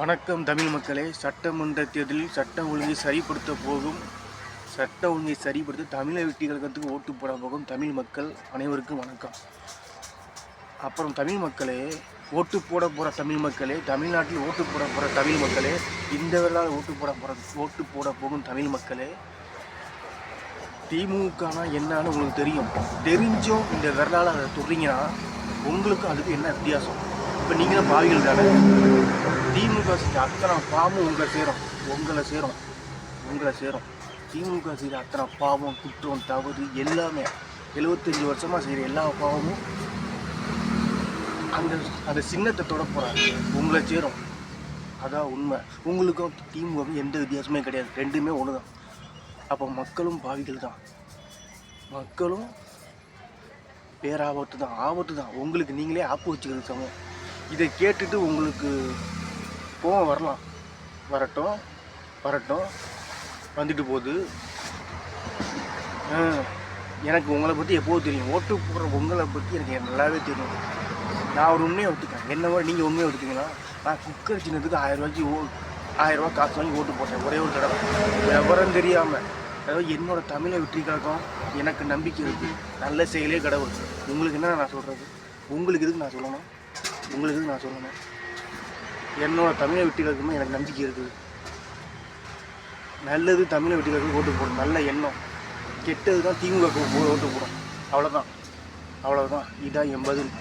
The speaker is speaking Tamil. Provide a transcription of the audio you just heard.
வணக்கம் தமிழ் மக்களே. சட்டமன்ற தேர்தலில் சட்டம் ஒழுங்கை சரிப்படுத்த போகும் சட்ட ஒழுங்கை சரிப்படுத்த தமிழை வெற்றி கழகத்துக்கு ஓட்டு போட போகும் தமிழ் மக்கள் அனைவருக்கும் வணக்கம். அப்புறம் தமிழ் மக்களே, ஓட்டு போட போகிற தமிழ் மக்களே, தமிழ்நாட்டில் ஓட்டு போட போகிற தமிழ் மக்களே, இந்த வேளால் ஓட்டு போட போகும் தமிழ் மக்களே, திமுகனா என்னன்னு உங்களுக்கு தெரிஞ்சும் இந்த விரலால் அதை சொல்கிறீங்கன்னா உங்களுக்கும் அதுக்கு என்ன வித்தியாசம்? இப்போ நீங்களும் பாவிகள் தானே. திமுக செய்கிற அத்தனை பாவமும் உங்களை சேரும். திமுக செய்கிற அத்தனை பாவம், குற்றம், தவறு எல்லாமே 75 வருஷமாக செய்கிற எல்லா பாவமும் அந்த சின்னத்தை தொட போகிறாங்க, உங்களை சேரும். அதான் உண்மை. உங்களுக்கும் திமுகவும் எந்த வித்தியாசமே கிடையாது, ரெண்டுமே ஒன்று தான். அப்போ மக்களும் பாவிகள் தான், மக்களும் பேராபத்து தான். உங்களுக்கு நீங்களே ஆப்பு வச்சுக்கிறது சமம். இதை கேட்டுட்டு உங்களுக்கு கோவம் வரட்டும், வந்துட்டு போகுது. எனக்கு உங்களை பற்றி எப்போது தெரியும், ஓட்டு போடுற உங்களை பற்றி எனக்கு நல்லாவே தெரியும். நான் ஒரு உண்மையை ஒத்துக்கிறேன். என்ன மாதிரி நீங்கள் உண்மையை ஒத்துக்கிங்களா? நான் குக்கர் சின்னத்துக்கு 1000 ரூபா காசு வாங்கி ஓட்டு போட்டேன் ஒரே ஒரு தடவை, விவரம் தெரியாமல். அதாவது என்னோடய தமிழை வெற்றி கழகம் எனக்கு நம்பிக்கை இருக்குது, நல்ல செயலே கடவுள். உங்களுக்கு என்ன நான் சொல்கிறது? உங்களுக்கு எதுக்கு நான் சொல்லணும்? என்னோடய தமிழை வெற்றி கழகமே எனக்கு நம்பிக்கை இருக்குது. நல்லது தமிழை வெற்றி கழகம் ஓட்டு போடும், நல்ல எண்ணம். கெட்டது தான் திமுக ஓட்டு போடும். அவ்வளோதான். இதுதான் என் பதில்.